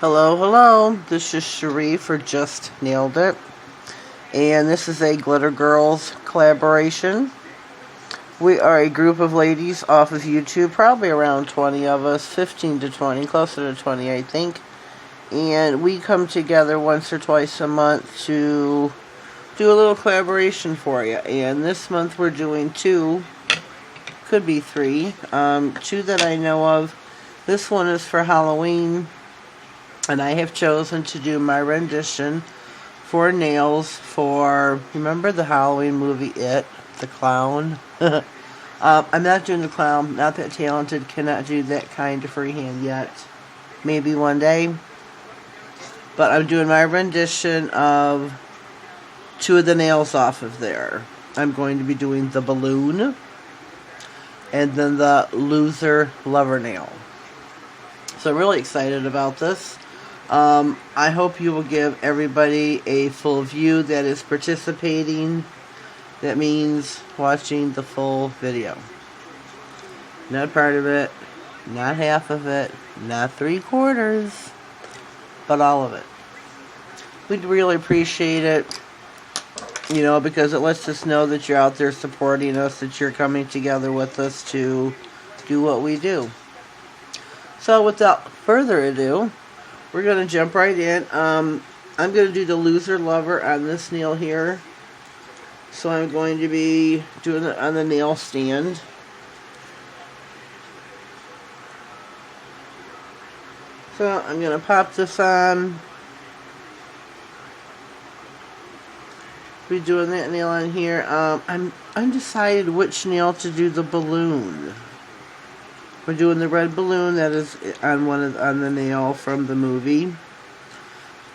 Hello, hello. This is Cherie for Just Nailed It. And this is a Glitter Girls collaboration. We are a group of ladies off of YouTube, probably around 20 of us, 15 to 20, closer to 20 I think. And we come together once or twice a month to do a little collaboration for you. And this month we're doing two, could be three, two that I know of. This one is for Halloween. And I have chosen to do my rendition for nails for, remember the Halloween movie It, the clown? I'm not doing the clown, not that talented, cannot do that kind of freehand yet. Maybe one day. But I'm doing my rendition of two of the nails off of there. I'm going to be doing the balloon and then the loser lover nail. So I'm really excited about this. I hope you will give everybody a full view that is participating. That means watching the full video. Not part of it, not half of it, not 3/4, but all of it. We'd really appreciate it, because it lets us know that you're out there supporting us, that you're coming together with us to do what we do. So without further ado, we're going to jump right in. I'm going to do the loser lover on this nail here. So I'm going to be doing it on the nail stand. So I'm going to pop this on. Be doing that nail on here. I'm undecided which nail to do the balloon. We're doing the red balloon that is on on the nail from the movie.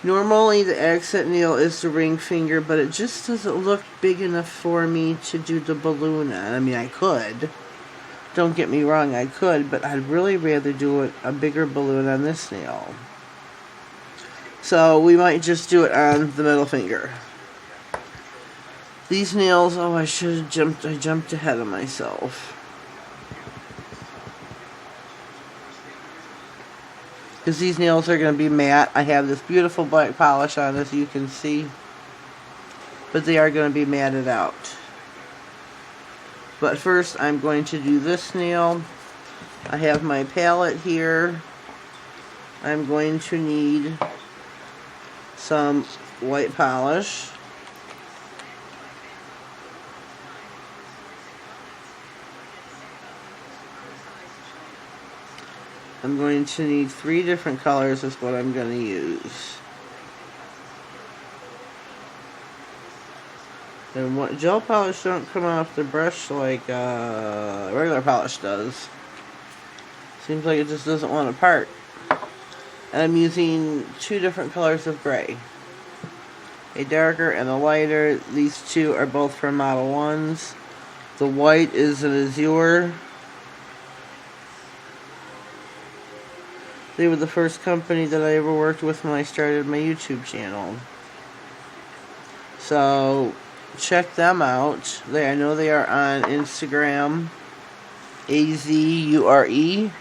Normally the accent nail is the ring finger, but it just doesn't look big enough for me to do the balloon on. I mean, I could. Don't get me wrong, I could, but I'd really rather do a bigger balloon on this nail. So we might just do it on the middle finger. These nails, I jumped ahead of myself. Because these nails are going to be matte. I have this beautiful black polish on, as you can see. But they are going to be matted out. But first, I'm going to do this nail. I have my palette here. I'm going to need some white polish. I'm going to need 3 different colors is what I'm going to use. And what gel polish don't come off the brush like regular polish does. Seems like it just doesn't want to part. And I'm using 2 different colors of gray. A darker and a lighter. These 2 are both from Modelones. The white is an azure. They were the first company that I ever worked with when I started my YouTube channel. So, check them out. I know they are on Instagram, AZURE.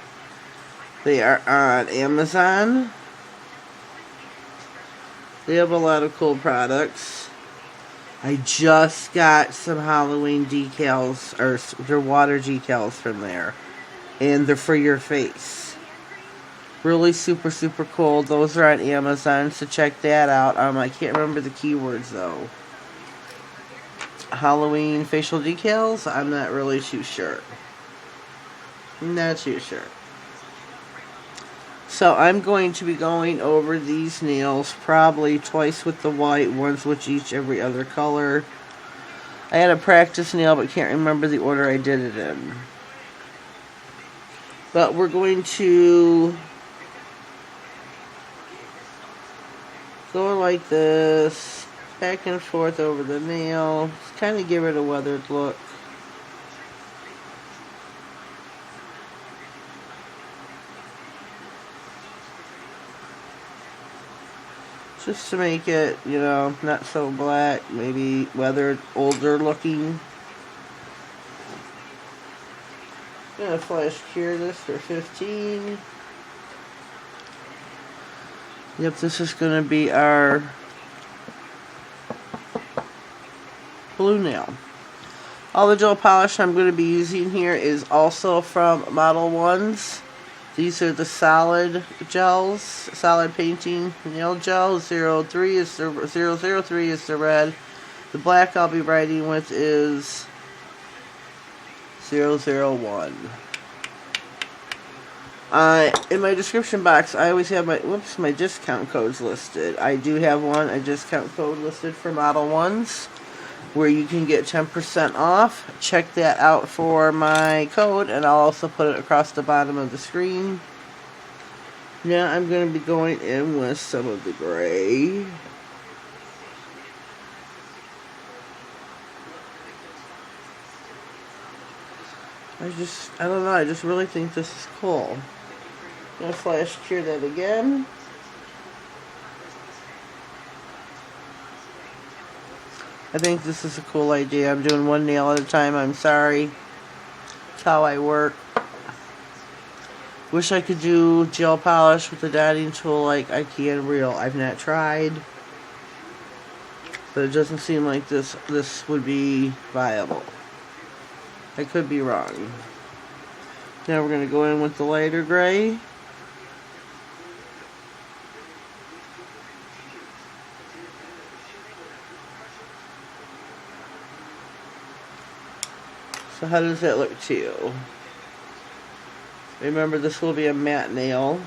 They are on Amazon. They have a lot of cool products. I just got some Halloween decals, or they're water decals from there. And they're for your face. Really super, super cool. Those are on Amazon, so check that out. I can't remember the keywords, though. Halloween facial decals? I'm not really too sure. Not too sure. So, I'm going to be going over these nails probably twice with the white, once with every other color. I had a practice nail, but can't remember the order I did it in. But we're going to go like this, back and forth over the nail, kind of give it a weathered look. Just to make it, not so black, maybe weathered, older looking. I'm going to flash cure this for 15. Yep, this is going to be our blue nail. All the gel polish I'm going to be using here is also from Modelones. These are the solid gels, solid painting nail gel. 003 is the red. The black I'll be writing with is 001. In my description box, I always have my discount codes listed. I do have a discount code listed for Modelones, where you can get 10% off. Check that out for my code, and I'll also put it across the bottom of the screen. Now I'm going to be going in with some of the gray. I don't know, I just really think this is cool. I'm going to flash cure that again. I think this is a cool idea. I'm doing one nail at a time. I'm sorry. That's how I work. Wish I could do gel polish with the dotting tool like I can real. I've not tried. But it doesn't seem like this would be viable. I could be wrong. Now we're going to go in with the lighter gray. So how does that look to you? Remember, this will be a matte nail,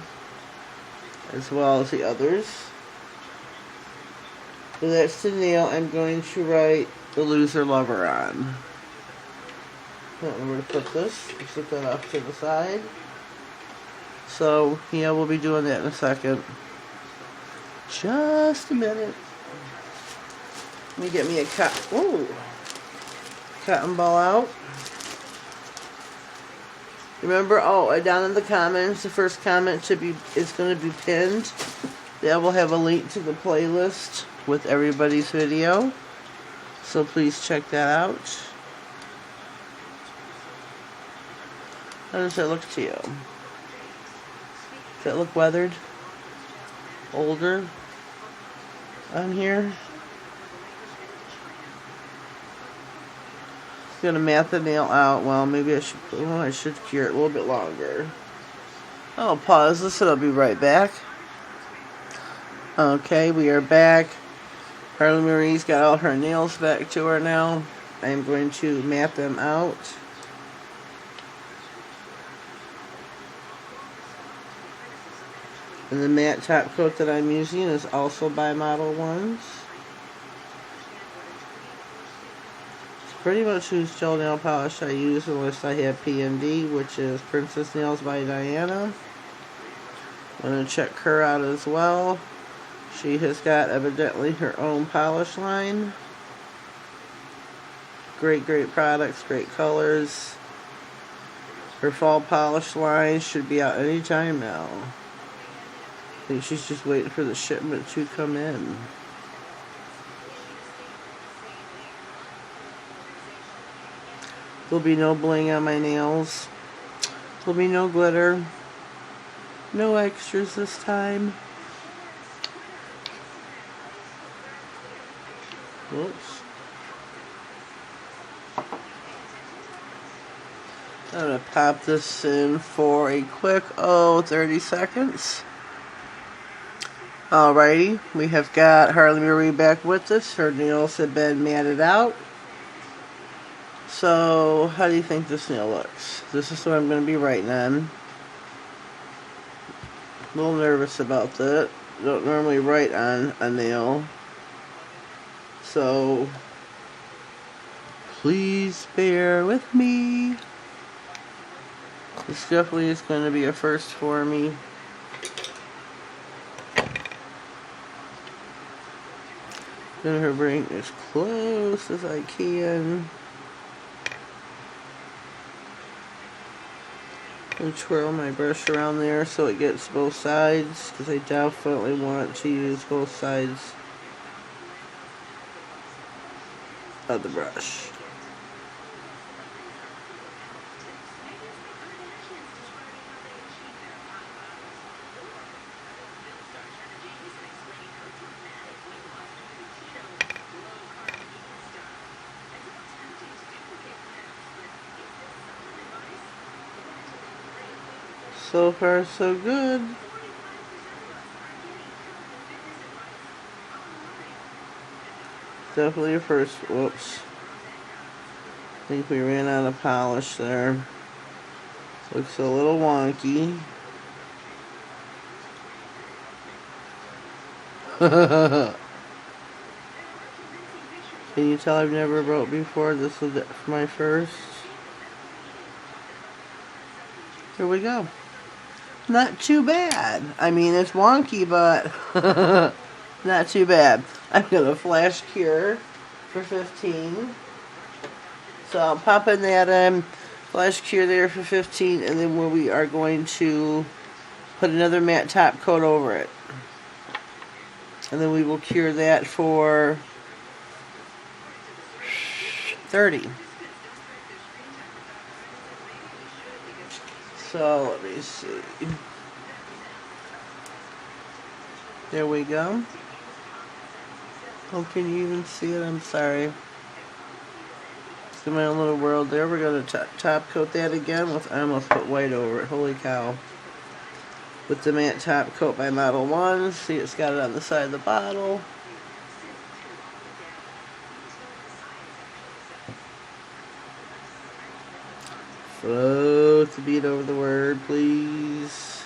as well as the others. So that's the nail I'm going to write the loser lover on. I don't know where to put this. I'll set that off to the side. So, yeah, we'll be doing that in a second. Just a minute. Let me get me a cotton ball out. Remember, down in the comments, the first comment is going to be pinned. That will have a link to the playlist with everybody's video. So please check that out. How does that look to you? Does that look weathered? Older? On here? I'm going to mat the nail out. Well, maybe I should cure it a little bit longer. I'll pause this and I'll be right back. Okay, we are back. Harley Marie's got all her nails back to her now. I'm going to mat them out. And the matte top coat that I'm using is also by Modelones. Pretty much whose gel nail polish I use unless I have P&D, which is Princess Nails by Diana. I'm going to check her out as well. She has got evidently her own polish line. Great products, great colors. Her fall polish line should be out anytime now. I think she's just waiting for the shipment to come in. There'll be no bling on my nails. There'll be no glitter. No extras this time. Whoops. I'm going to pop this in for a quick, 30 seconds. Alrighty, we have got Harley Marie back with us. Her nails have been matted out. So, how do you think this nail looks? This is what I'm going to be writing on. A little nervous about that. Don't normally write on a nail. So, please bear with me. This definitely is going to be a first for me. I'm going to bring as close as I can. And twirl my brush around there so it gets both sides, because I definitely want to use both sides of the brush. So far, so good. Definitely a first. Whoops. I think we ran out of polish there. Looks a little wonky. Can you tell I've never wrote before? This is my first. Here we go. Not too bad. I mean, it's wonky, but not too bad. I'm going to flash cure for 15. So I'll pop in that flash cure there for 15, and then we are going to put another matte top coat over it. And then we will cure that for 30. So let me see. There we go. Oh, can you even see it? I'm sorry. It's in my own little world there. We're going to top coat that again with, I almost put white over it. Holy cow. With the matte top coat by Modelones. See, it's got it on the side of the bottle. Float the beat over the word, please.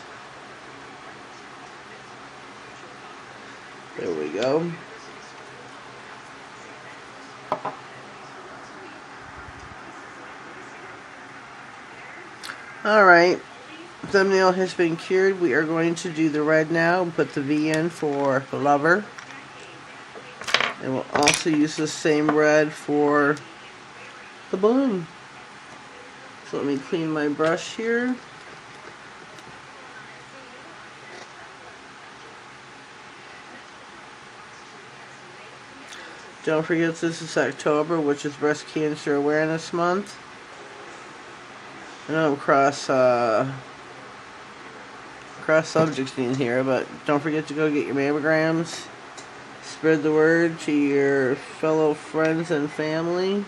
There we go. Alright, thumbnail has been cured. We are going to do the red now and put the V in for lover. And we'll also use the same red for the balloon. So let me clean my brush here. Don't forget this is October, which is Breast Cancer Awareness Month. I know I'm cross subjects in here, but don't forget to go get your mammograms. Spread the word to your fellow friends and family.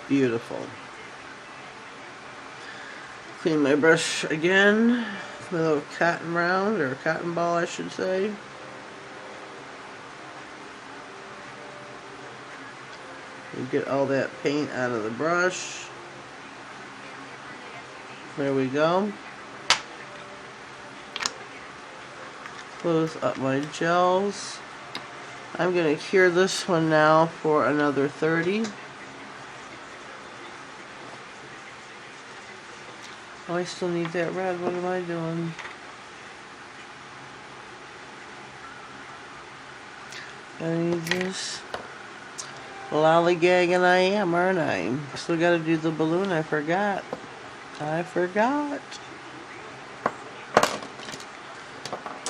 Beautiful. Clean my brush again with a little cotton round, or cotton ball I should say. And get all that paint out of the brush. There we go. Close up my gels. I'm going to cure this one now for another 30. Oh, I still need that red. What am I doing? I need this. Lollygagging I am, aren't I? Still gotta do the balloon. I forgot.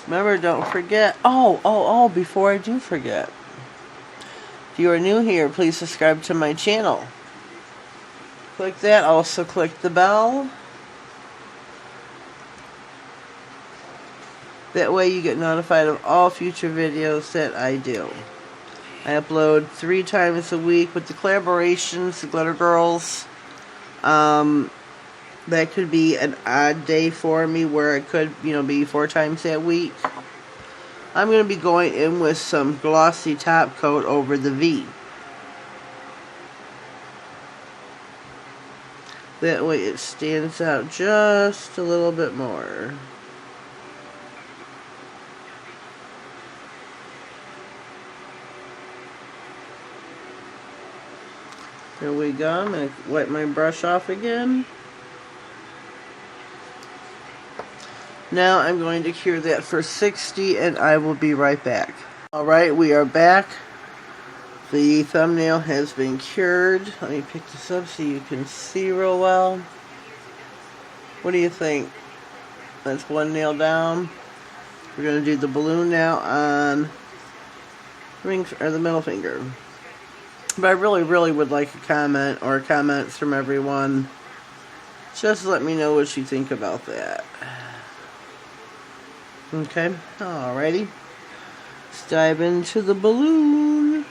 Remember, don't forget. Oh, before I do forget. If you are new here, please subscribe to my channel. Click that. Also click the bell. That way you get notified of all future videos that I do. I upload 3 times a week with the collaborations, the Glitter Girls. That could be an odd day for me where it could, be 4 times that week. I'm going to be going in with some glossy top coat over the V. That way it stands out just a little bit more. There we go. I'm going to wipe my brush off again. Now I'm going to cure that for 60 and I will be right back. Alright, we are back. The thumbnail has been cured. Let me pick this up so you can see real well. What do you think? That's one nail down. We're going to do the balloon now on the middle finger. But I really would like a comment or comments from everyone Just let me know what you think about that. Okay, alrighty. Let's dive into the balloon.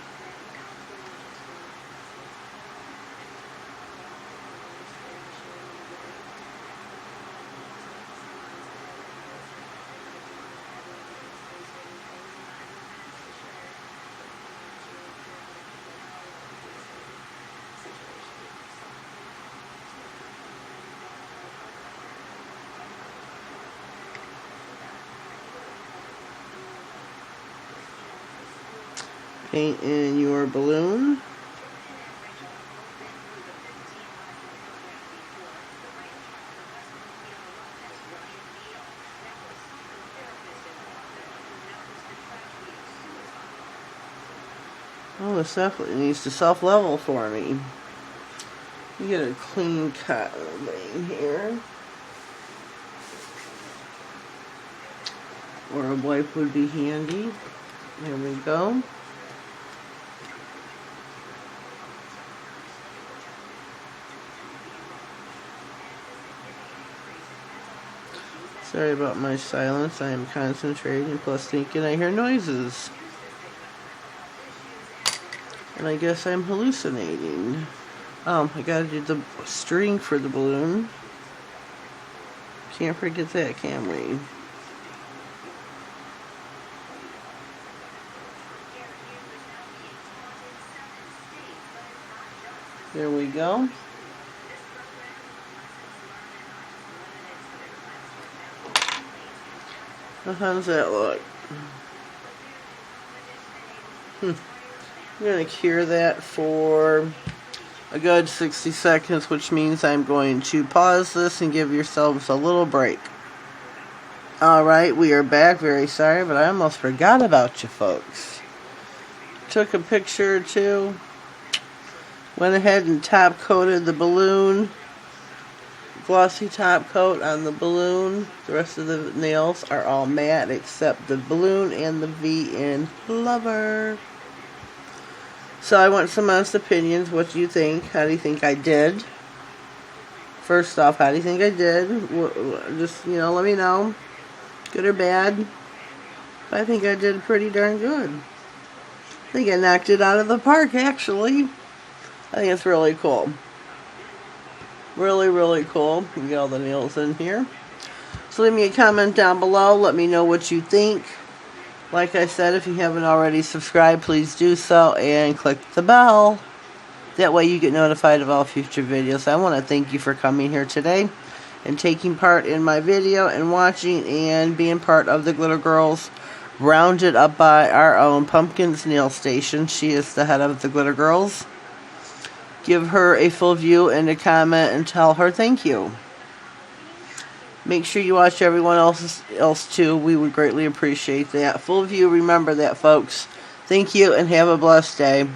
Paint in your balloon. Oh, this definitely needs to self-level for me. You get a clean cotton vein here. Or a wipe would be handy. There we go. Sorry about my silence. I am concentrating, plus thinking I hear noises. And I guess I'm hallucinating. I gotta do the string for the balloon. Can't forget that, can we? There we go. How does that look? I'm going to cure that for a good 60 seconds, which means I'm going to pause this and give yourselves a little break. Alright, we are back. Very sorry, but I almost forgot about you folks. Took a picture or two. Went ahead and top coated the balloon. Glossy top coat on the balloon. The rest of the nails are all matte except the balloon and the V in Lover. So I want some honest opinions. What do you think? How do you think I did? First off, how do you think I did? Just, let me know. Good or bad. But I think I did pretty darn good. I think I knocked it out of the park, actually. I think it's really cool. Really, really cool. You get all the nails in here. So leave me a comment down below. Let me know what you think. Like I said, if you haven't already subscribed, please do so and click the bell. That way you get notified of all future videos. I want to thank you for coming here today and taking part in my video and watching and being part of the Glitter Girls, rounded up by our own Pumpkin's Nail Station. She is the head of the Glitter Girls. Give her a full view and a comment and tell her thank you. Make sure you watch everyone else too. We would greatly appreciate that. Full view, remember that, folks. Thank you and have a blessed day.